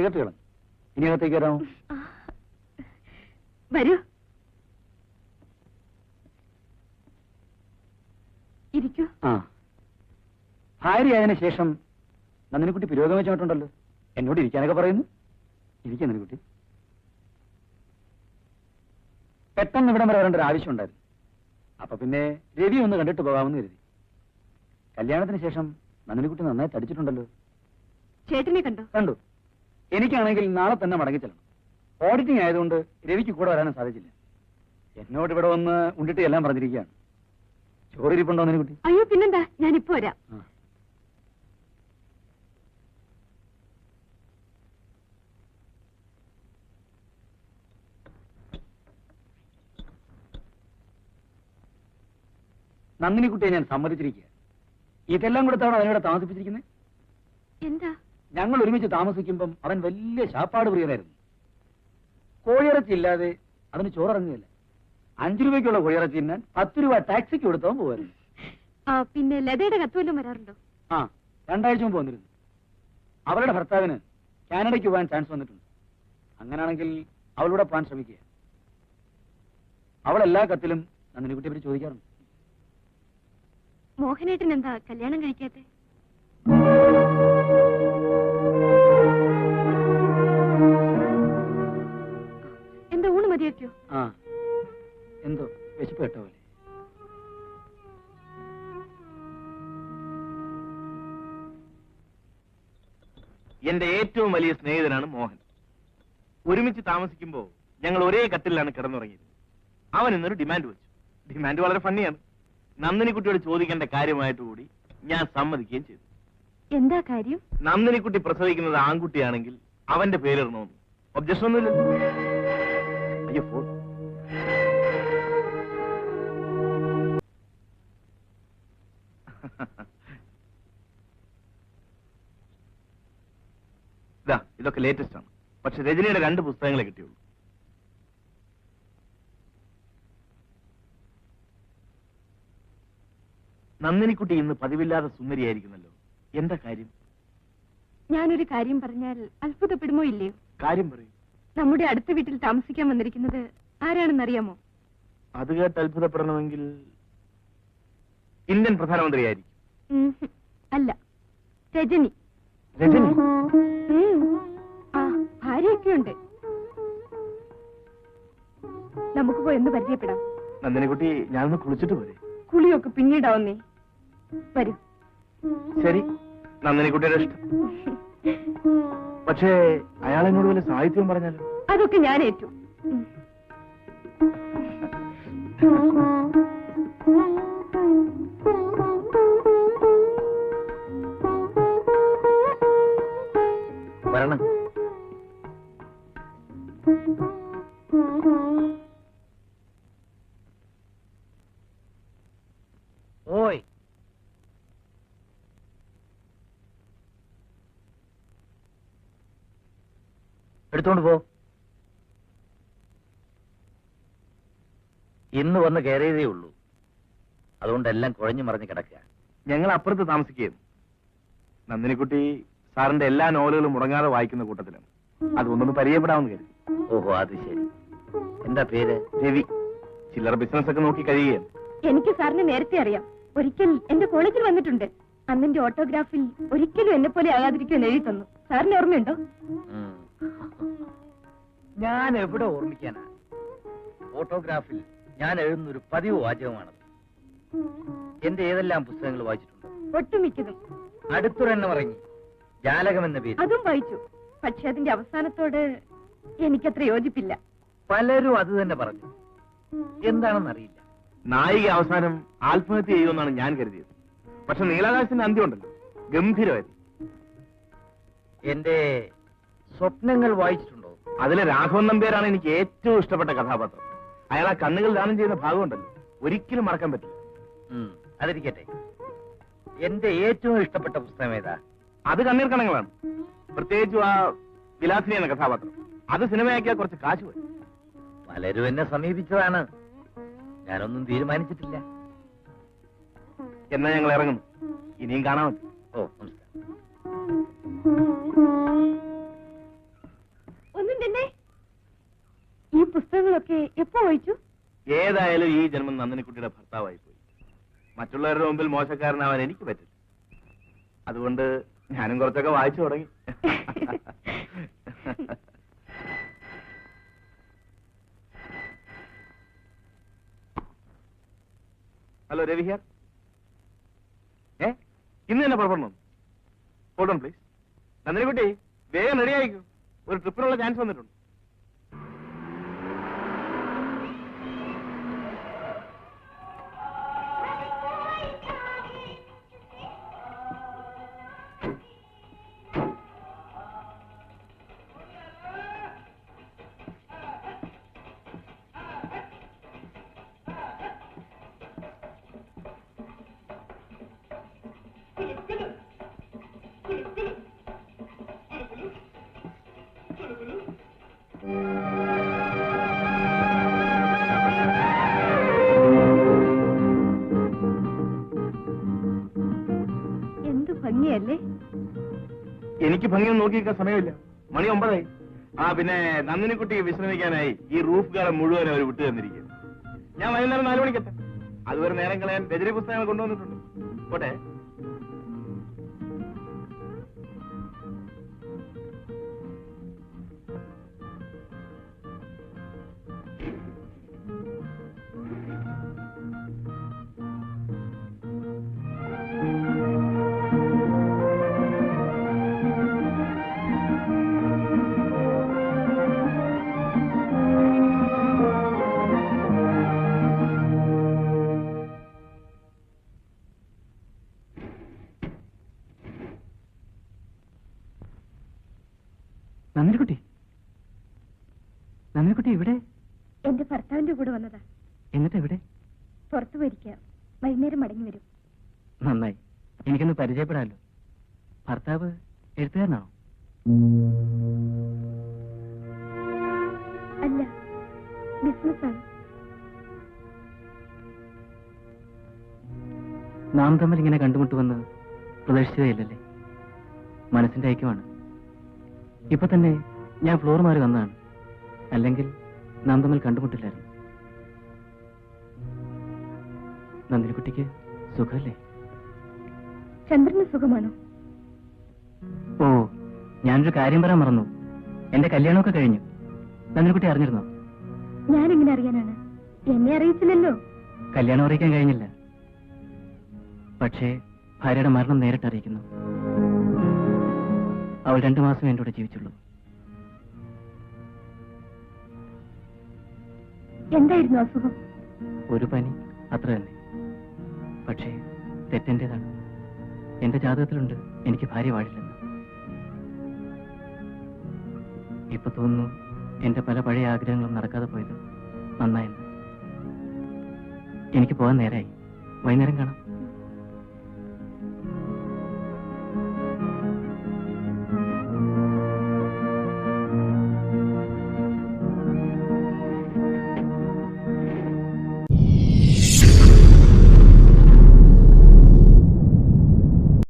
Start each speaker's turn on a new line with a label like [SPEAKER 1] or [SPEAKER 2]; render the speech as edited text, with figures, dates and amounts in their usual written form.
[SPEAKER 1] Cigarette കളഞ്ഞു. ഇനി അകത്തേക്ക് വരാമോ?
[SPEAKER 2] വരൂ, ഇരിക്കൂ.
[SPEAKER 1] ആ, ഭാര്യയായതിനു ശേഷം നന്ദിനിക്കുട്ടി പുരോഗമിച്ചിട്ടുണ്ടല്ലോ. എന്നോട് ഇരിക്കാനൊക്കെ പറയുന്നു. ഇരിക്കാൻ നന്ദിനിക്കുട്ടി. പെട്ടെന്ന് ഇവിടം വരെ വരേണ്ട ഒരു ആവശ്യം ഉണ്ടായിരുന്നു. അപ്പൊ പിന്നെ രവി ഒന്ന് കണ്ടിട്ട് പോകാമെന്ന് കരുതി. കല്യാണത്തിന് ശേഷം നന്ദിനിക്കുട്ടി നന്നായി തടിച്ചിട്ടുണ്ടല്ലോ.
[SPEAKER 2] ചേട്ടനെ കണ്ടോ?
[SPEAKER 1] കണ്ടു. എനിക്കാണെങ്കിൽ നാളെ തന്നെ മടങ്ങിച്ചെല്ലണം. ഓഡിറ്റിംഗ് ആയതുകൊണ്ട് രവിക്ക് കൂടെ വരാനും സാധിച്ചില്ല. എന്നോട് ഇവിടെ വന്ന് ഉണ്ടിട്ട് എല്ലാം പറഞ്ഞിരിക്കുകയാണ്. ചോറിരിപ്പുണ്ടോ നന്ദിനിക്കുട്ടി?
[SPEAKER 2] അയ്യോ പിന്നെന്താ, ഞാനിപ്പോ വരാം.
[SPEAKER 1] നന്ദിനിക്കുട്ടിയെ ഞാൻ സമ്മതിച്ചിരിക്കുക. ഇതെല്ലാം കൊടുത്താണ് അവനിവിടെ താമസിപ്പിച്ചിരിക്കുന്നത്.
[SPEAKER 2] എന്താ?
[SPEAKER 1] ഞങ്ങൾ ഒരുമിച്ച് താമസിക്കുമ്പം അവൻ വലിയ ശാപ്പാട് പ്രിയനായിരുന്നു. കോഴിയിറച്ചി ഇല്ലാതെ അവന് ചോറിറങ്ങുകയില്ല. 5 രൂപയ്ക്കുള്ള കോഴിയിറച്ചി തിന്നാൻ 10 രൂപ ടാക്സിക്ക് കൊടുത്തവൻ പോവായിരുന്നു.
[SPEAKER 2] പിന്നെ ലതയുടെ കത്തുവല്ലം വരാറുണ്ടോ?
[SPEAKER 1] ആ, 2 ആഴ്ച മുമ്പ് വന്നിരുന്നു. അവരുടെ ഭർത്താവിന് കാനഡയ്ക്ക് പോകാൻ ചാൻസ് വന്നിട്ടുണ്ട്. അങ്ങനാണെങ്കിൽ അവളൂടെ പോകാൻ ശ്രമിക്കുക. അവൾ എല്ലാ കത്തിലും നന്ദിനിക്കുട്ടിയെ പറ്റി ചോദിക്കാറുണ്ട്.
[SPEAKER 2] മോഹനേട്ടൻ എന്താ കല്യാണം കഴിക്കാത്തെ? എന്താ ഊണ് മതിയാക്കിയോ?
[SPEAKER 1] ആ, എന്തോ വിശപ്പ് കേട്ട പോലെ.
[SPEAKER 3] എന്റെ ഏറ്റവും വലിയ സ്നേഹിതനാണ് മോഹൻ. ഒരുമിച്ച് താമസിക്കുമ്പോൾ ഞങ്ങൾ ഒരേ കട്ടിലാണ് കിടന്നുറങ്ങിയത്. അവൻ ഇന്നൊരു ഡിമാൻഡ് വെച്ചു. ഡിമാൻഡ് വളരെ ഫണ്ണിയാണ്. നന്ദിനിക്കുട്ടിയോട് ചോദിക്കേണ്ട കാര്യമായിട്ട് കൂടി ഞാൻ സമ്മതിക്കുകയും ചെയ്തു.
[SPEAKER 2] എന്താ കാര്യം?
[SPEAKER 3] നന്ദിനിക്കുട്ടി പ്രസവിക്കുന്നത് ആൺകുട്ടിയാണെങ്കിൽ അവന്റെ പേരിടണമെന്ന്. ഒബ്ജക്ഷൻ ഒന്നുമില്ലല്ലോ. അയ്യോ, ഇതൊക്കെ ലേറ്റസ്റ്റ് ആണ്. പക്ഷെ രജനിയുടെ 2 പുസ്തകങ്ങളെ കിട്ടിയുള്ളൂ. നന്ദിനിക്കുട്ടി ഇന്ന് പതിവില്ലാതെ സുന്ദരിയായിരിക്കുന്നല്ലോ. എന്താ കാര്യം?
[SPEAKER 2] ഞാനൊരു കാര്യം പറഞ്ഞാൽ അത്ഭുതപ്പെടുമോ ഇല്ലയോ?
[SPEAKER 3] കാര്യം പറയും.
[SPEAKER 2] നമ്മുടെ അടുത്ത വീട്ടിൽ താമസിക്കാൻ വന്നിരിക്കുന്നത് ആരാണെന്നറിയാമോ?
[SPEAKER 3] അത് കേട്ട് അത്ഭുതപ്പെടണമെങ്കിൽ ഇന്ത്യൻ പ്രധാനമന്ത്രിയായിരിക്കും.
[SPEAKER 2] അല്ല, രജനി.
[SPEAKER 3] രജനി?
[SPEAKER 2] ആ, ഭാര്യയൊക്കെയുണ്ട്. നമുക്ക് പോയി ഒന്ന് പരിചയപ്പെടാം.
[SPEAKER 3] നന്ദിനിക്കുട്ടി, ഞാനൊന്ന് കുളിച്ചിട്ട് പോരെ?
[SPEAKER 2] കുളിയൊക്കെ പിന്നീടാവുന്നേ. വരൂ.
[SPEAKER 3] ശരി, നന്ദിനിക്കുട്ടിയുടെ ഇഷ്ടം. പക്ഷേ അയാൾ എന്നോട് വല്ല സാഹിത്യം പറഞ്ഞാലോ?
[SPEAKER 2] അതൊക്കെ ഞാൻ ഏറ്റു.
[SPEAKER 1] വരണം. ഓയ്, എടുത്തോണ്ട് പോ. ഇന്ന് വന്ന് കയറിയതേ ഉള്ളൂ. അതുകൊണ്ടെല്ലാം കുഴഞ്ഞു മറിഞ്ഞ് കിടക്കുക.
[SPEAKER 3] ഞങ്ങൾ അപ്പുറത്ത് താമസിക്കുകയും നന്ദിനിക്കുട്ടി സാറിന്റെ എല്ലാ നോവലുകളും മുടങ്ങാതെ വായിക്കുന്ന കൂട്ടത്തിലാണ്. അതുകൊണ്ടൊന്ന് പരിചയപ്പെടാമെന്ന് കരുതി.
[SPEAKER 1] ഓഹോ, അത് ശരി. എന്താ പേര്?
[SPEAKER 3] രവി. ചില്ലറ ബിസിനസ് ഒക്കെ നോക്കി കഴിയുകയാണ്.
[SPEAKER 2] എനിക്ക് സാറിനെ നേരത്തെ അറിയാം. ഒരിക്കൽ എന്റെ കോളേജിൽ വന്നിട്ടുണ്ട്. അന്നെന്റെ ഓട്ടോഗ്രാഫിൽ ഒരിക്കലും എന്നെ പോലെ ആകാതിരിക്കുമെന്ന് എഴുതി തന്നു. സാറിന് ഓർമ്മയുണ്ടോ?
[SPEAKER 1] ഞാൻ എവിടെ ഓർമ്മിക്കാനാ? ഫോട്ടോഗ്രാഫിൽ ഞാൻ എഴുതുന്നൊരു പതിവ് വാചകമാണത്. എന്റെ ഏതെല്ലാം പുസ്തകങ്ങൾ വായിച്ചിട്ടുണ്ട്?
[SPEAKER 2] ഒട്ടുമിക്കതും.
[SPEAKER 1] അടുത്തൊരെണ്ണം ഇറങ്ങി, ജാലകം എന്ന പേര്.
[SPEAKER 2] അതും വായിച്ചു. പക്ഷെ അതിന്റെ അവസാനത്തോട് എനിക്കത്ര യോജിപ്പില്ല.
[SPEAKER 1] പലരും അത് തന്നെ പറഞ്ഞു. എന്താണെന്നറിയില്ല.
[SPEAKER 3] നായിക അവസാനം ആത്മഹത്യ ചെയ്യുമെന്നാണ് ഞാൻ കരുതിയത്. പക്ഷെ നീലാകാശത്തിന്റെ അന്ത്യം ഉണ്ടല്ലോ, ഗംഭീരമായിരുന്നു.
[SPEAKER 1] എന്റെ സ്വപ്നങ്ങൾ വായിച്ചിട്ടുണ്ടോ?
[SPEAKER 3] അതിലെ രാഘവൻ നമ്പ്യാരാണ് എനിക്ക് ഏറ്റവും ഇഷ്ടപ്പെട്ട കഥാപാത്രം. അയാൾ ആ കണ്ണുകൾ ദാനം ചെയ്യുന്ന ഭാഗമുണ്ടല്ലോ, ഒരിക്കലും മറക്കാൻ പറ്റില്ല.
[SPEAKER 1] അതിരിക്കട്ടെ, എന്റെ ഏറ്റവും ഇഷ്ടപ്പെട്ട പുസ്തകം ഏതാ?
[SPEAKER 3] അത് കണ്ണീർ കണങ്ങളാണ്. പ്രത്യേകിച്ചും ആ വിലാസിനി എന്ന കഥാപാത്രം. അത് സിനിമയാക്കിയാൽ കുറച്ച് കാശ് പോയി.
[SPEAKER 1] പലരും എന്നെ സമീപിച്ചതാണ്. ഞാനൊന്നും തീരുമാനിച്ചിട്ടില്ല.
[SPEAKER 3] എന്നാ ഞങ്ങൾ ഇറങ്ങുന്നു. ഇനിയും കാണാൻ പറ്റും.
[SPEAKER 1] ഓ, നമസ്കാരം.
[SPEAKER 2] ഈ പുസ്തകങ്ങളൊക്കെ എപ്പോ വായിച്ചു?
[SPEAKER 3] ഏതായാലും ഈ ജന്മം നന്ദിനിക്കുട്ടിയുടെ ഭർത്താവായി പോയി. മറ്റുള്ളവരുടെ മുമ്പിൽ മോശക്കാരനാവാൻ എനിക്ക് പറ്റില്ല. അതുകൊണ്ട് ഞാനും കുറച്ചൊക്കെ വായിച്ചു തുടങ്ങി. Hello, Ravi here. ഇന്ന് തന്നെ പുറപ്പെടണം. Hold on please. നന്ദിനിക്കുട്ടി, വേഗം റെഡി ആയിക്കൂ. ഒരു ട്രിപ്പിനുള്ള ചാൻസ് വന്നിട്ടുണ്ട്.
[SPEAKER 2] എന്ത് ഭംഗിയല്ലേ?
[SPEAKER 3] എനിക്ക് ഭംഗിയൊന്നും നോക്കിയിരിക്കാൻ സമയമില്ല. മണി 9 ആ പിന്നെ നന്ദിനിക്കുട്ടിക്ക് വിശ്രമിക്കാനായി ഈ റൂഫ് ഗാർഡൻ മുഴുവൻ അവർ വിട്ടു തന്നിരിക്കുക. ഞാൻ വൈകുന്നേരം 4 മണിക്കെത്താം. അതുവരെ നേരം കളയാൻ രചന പുസ്തകങ്ങൾ കൊണ്ടുവന്നിട്ടുണ്ട്. പോട്ടെ.
[SPEAKER 1] നന്ദിനിക്കുട്ടി, നന്ദിനിക്കുട്ടി ഇവിടെ?
[SPEAKER 2] എന്റെ ഭർത്താവിന്റെ കൂടെ വന്നതാ.
[SPEAKER 1] എന്നിട്ട് എവിടെ?
[SPEAKER 2] പുറത്തു പോയിരിക്കാം. വൈകുന്നേരം മടങ്ങി വരും.
[SPEAKER 1] നന്നായി, എനിക്കൊന്ന് പരിചയപ്പെടാമല്ലോ. ഭർത്താവ് എഴുത്തുകാരനാണോ?
[SPEAKER 2] അല്ല, ബിസിനസ്സാണ്.
[SPEAKER 1] നാം തമ്മിൽ ഇങ്ങനെ കണ്ടുമുട്ടുമെന്ന് പ്രതീക്ഷിച്ചതേയില്ലല്ലേ? മനസ്സിന്റെ ഐക്യമാണ്. ഇപ്പൊ തന്നെ ഞാൻ ഫ്ലോർ മാറി വന്നതാണ്. അല്ലെങ്കിൽ നാം തമ്മിൽ കണ്ടുമുട്ടില്ലായിരുന്നു. നന്ദിനിക്കുട്ടിക്ക് സുഖമല്ലേ?
[SPEAKER 2] ചന്ദ്രന് സുഖമാണോ?
[SPEAKER 1] ഓ, ഞാനൊരു കാര്യം പറയാൻ മറന്നു. എന്റെ കല്യാണമൊക്കെ കഴിഞ്ഞു. നന്ദിനിക്കുട്ടി അറിഞ്ഞിരുന്നോ?
[SPEAKER 2] ഞാനെങ്ങനെ അറിയാനാണ്? എന്നെ അറിയിച്ചില്ലല്ലോ.
[SPEAKER 1] കല്യാണം അറിയിക്കാൻ കഴിഞ്ഞില്ല. പക്ഷേ ഭാര്യയുടെ മരണം നേരിട്ട് അറിയിക്കുന്നു. അവൾ 2 മാസം എൻ്റെ കൂടെ ജീവിച്ചുള്ളൂ.
[SPEAKER 2] എന്തായിരുന്നു അസുഖം?
[SPEAKER 1] ഒരു പനി, അത്ര തന്നെ. പക്ഷേ തെറ്റെന്റേതാണ്. എന്റെ ജാതകത്തിലുണ്ട് എനിക്ക് ഭാര്യ വാഴില്ലെന്ന്. ഇപ്പൊ തോന്നുന്നു എന്റെ പല പഴയ ആഗ്രഹങ്ങളും നടക്കാതെ പോയത് നന്നായെന്ന്. എനിക്ക് പോകാൻ നേരായി. വൈകുന്നേരം കാണാം.